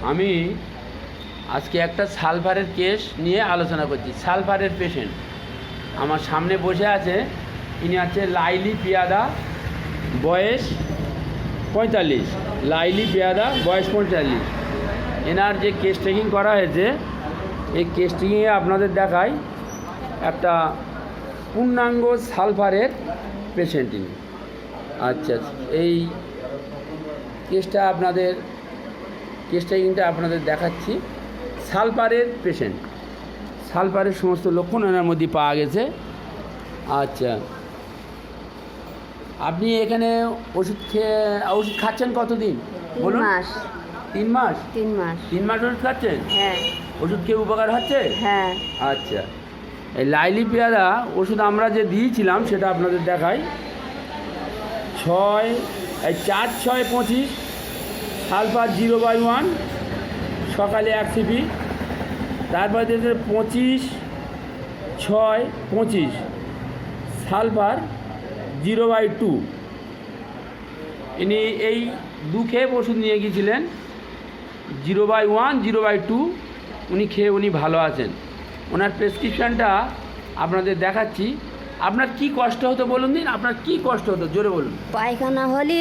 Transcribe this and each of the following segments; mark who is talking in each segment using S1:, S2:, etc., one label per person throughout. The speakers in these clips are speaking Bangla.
S1: আমি আজকে একটা সালফারের কেস নিয়ে আলোচনা করছি। সালফারের পেশেন্ট আমার সামনে বসে আছে, ইনি হচ্ছে লাইলি পিয়াদা, বয়স 45। লাইলি পিয়াদা, বয়স 45। এনার যে কেস টেকিং করা হয়েছে, এই কেস টেকিংয়ে আপনাদের দেখায় একটা পূর্ণাঙ্গ সালফারের পেশেন্ট ইনি। আচ্ছা, এই কেস টেকিংটা আপনাদের দেখাচ্ছি। সালফারের পেশেন্ট, সালফারের সমস্ত লক্ষণ এনার মধ্যে পাওয়া গেছে। আচ্ছা, আপনি এখানে ওষুধ খাচ্ছেন কতদিন বলুন? 3 মাস।
S2: 3 মাস।
S1: 3 মাস ওষুধ খাচ্ছেন?
S2: হ্যাঁ।
S1: ওষুধ খেয়ে উপকার হচ্ছে?
S2: হ্যাঁ।
S1: আচ্ছা, এই লাইলি পেয়াদা ওষুধ আমরা যে দিয়েছিলাম সেটা আপনাদের দেখাই। 4-6-25 সালফার 0/1 সকালে 1 সিপি। তারপরে 25-6-25 সালফার 0/2। ইনি এই 2 খেপ ওষুধ নিয়ে গিয়েছিলেন, 0/1 0/2 উনি খেয়ে উনি ভালো আছেন। ওনার প্রেসক্রিপশানটা আপনাদের দেখাচ্ছি। আপনার কি কষ্ট হতো বলুন দিন, আপনার কি কষ্ট হতো জোরে বলুন।
S2: পায়খানা হলে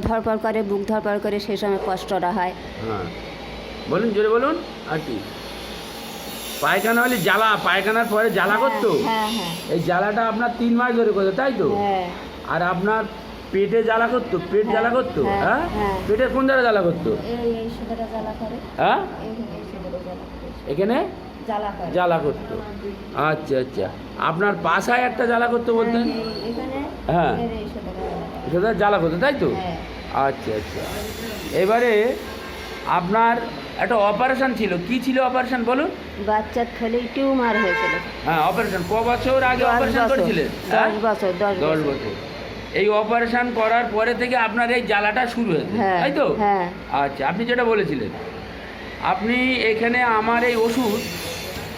S2: ধরপড় করে, বুক ধরপড় করে, সেই সময় কষ্টটা হয়।
S1: হ্যাঁ বলুন, জোরে বলুন। আর কি পায়খানা হলে জ্বালা, পায়খানার পরে জ্বালা করতো?
S2: হ্যাঁ হ্যাঁ।
S1: এই জ্বালাটা আপনার 3 মাস ধরে করতো, তাই তো?
S2: হ্যাঁ।
S1: আর আপনার পেটে জ্বালা করতো, পেট জ্বালা করতো? হ্যাঁ। পেটের কোন জায়গায় জ্বালা করতো?
S2: এই সুগারে জ্বালা করে।
S1: হ্যাঁ,
S2: এই সুগারে জ্বালা করে।
S1: এখানে
S2: জ্বালা করে।
S1: জ্বালা করতো। আচ্ছা আচ্ছা, আপনার পাশায় একটা জ্বালা করতো বলতেন?
S2: এখানে।
S1: হ্যাঁ,
S2: এই সুগারে
S1: সেটা জ্বালা করতো, তাই তো?
S2: হ্যাঁ।
S1: আচ্ছা আচ্ছা, এবারে আপনার একটা অপারেশন ছিল, কি ছিল অপারেশন বলুন?
S2: বাচ্চার থলে টিউমার হয়েছিল।
S1: হ্যাঁ, অপারেশন ক বছর আগে অপারেশন করেছিলেন?
S2: 10 বছর।
S1: 10 বছর। এই অপারেশন করার পরে থেকে আপনার এই জ্বালাটা শুরু হয়েছে, তাই তো?
S2: হ্যাঁ।
S1: আচ্ছা, আপনি যেটা বলেছিলেন, আপনি এখানে আমার এই ওষুধ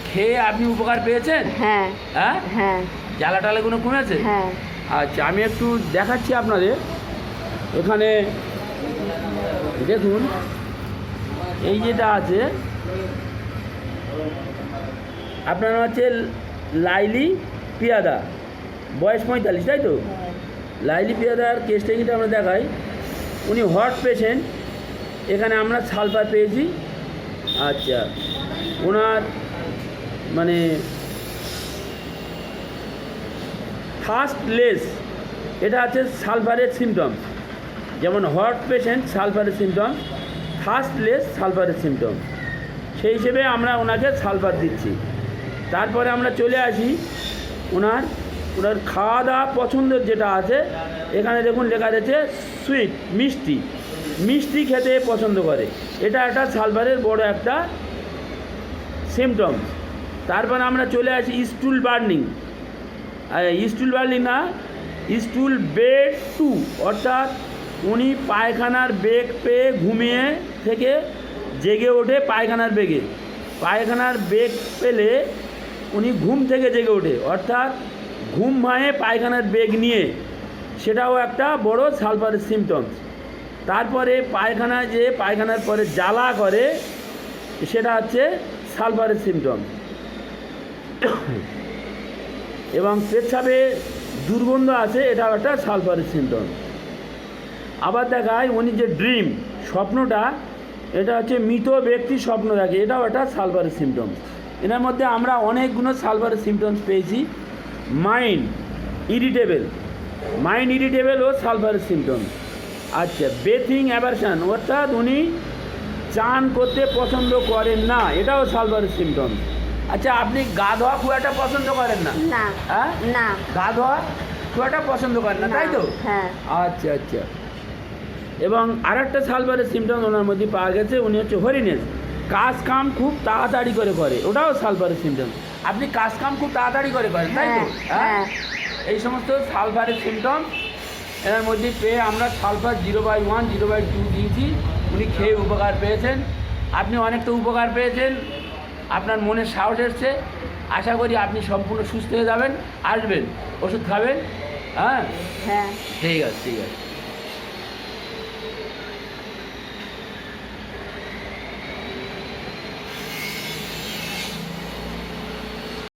S1: খেয়ে আপনি উপকার পেয়েছেন?
S2: হ্যাঁ।
S1: হ্যাঁ
S2: হ্যাঁ।
S1: জ্বালা টালাগুলো কমেছে?
S2: হ্যাঁ।
S1: আচ্ছা, আমি একটু দেখাচ্ছি আপনাদের। এখানে দেখুন, এই যেটা আছে আপনার হচ্ছে লাইলি পিয়াদা, বয়স 45, তাই তো? লাইলি পিয়াদার কেস টেকিংটা আমরা দেখাই। উনি হট পেশেন্ট, এখানে আমরা সালফার পেয়েছি। আচ্ছা, ওনার মানে ফার্স্ট লেস, এটা আছে সালফারের সিমটমস। যেমন হট পেশেন্ট সালফারের সিমটমস, ফার্স্ট লেস সালফারের সিমটমস, সেই হিসেবে আমরা ওনাকে সালফার দিচ্ছি। তারপরে আমরা চলে আসি ওনার খাওয়া দাওয়া পছন্দের যেটা আছে। এখানে দেখুন লেখা রয়েছে সুইট, মিষ্টি খেতে পছন্দ করে। এটা একটা সালফারের বড় একটা সিমটমস। তারপরে আমরা চলে আসি স্টুল বার্নিং না, স্টুল বেড 2, অর্থাৎ উনি পায়খানার বেগ পেয়ে ঘুমিয়ে থেকে জেগে ওঠে। পায়খানার বেগ পেলে উনি ঘুম থেকে জেগে ওঠে, অর্থাৎ ঘুম ভাঙে পায়খানার বেগ নিয়ে, সেটাও একটা বড় সালফারের সিমটমস। তারপরে পায়খানার পরে জ্বালা করে, সেটা হচ্ছে সালফারের সিমটমস। এবং পেচ্ছাপে দুর্গন্ধ আছে, এটাও একটা সালফারের সিমটমস। আবার দেখায় উনি যে ড্রিম, স্বপ্নটা, এটা হচ্ছে মৃত ব্যক্তির স্বপ্ন দেখে, এটাও একটা সালফারের সিমটমস। এর মধ্যে আমরা অনেকগুলো সালফারের সিমটমস পেয়েছি। মাইন্ড ইরিটেবল ও সালফারের সিমটমস। আচ্ছা, বেথিং অ্যাভারশন, অর্থাৎ উনি চান করতে পছন্দ করেন না, এটাও সালফারের সিমটমস। আচ্ছা, আপনি গা ধোয়া খুব একটা পছন্দ করেন না? হ্যাঁ,
S2: না,
S1: গা ধোয়া খুব একটা পছন্দ করেন না, তাই তো?
S2: হ্যাঁ।
S1: আচ্ছা আচ্ছা, এবং আর একটা সালফারের সিমটম ওনার মধ্যে পাওয়া গেছে, উনি হচ্ছে হরিনেস, কাজ কাম খুব তাড়াতাড়ি করে, ওটাও সালফারের সিমটম। আপনি কাজ কাম খুব তাড়াতাড়ি করেন, তাই তো? হ্যাঁ। এই সমস্ত সালফারের সিমটম এর মধ্যে পেয়ে আমরা সালফার 0/1 0/2 দিয়েছি। উনি খেয়ে উপকার পেয়েছেন, আপনি অনেকটা উপকার পেয়েছেন, আপনার মনে সাহস এসছে। আশা করি আপনি সম্পূর্ণ সুস্থ হয়ে যাবেন, আসবেন, ওষুধ খাবেন। হ্যাঁ,
S2: হ্যাঁ,
S1: ঠিক আছে।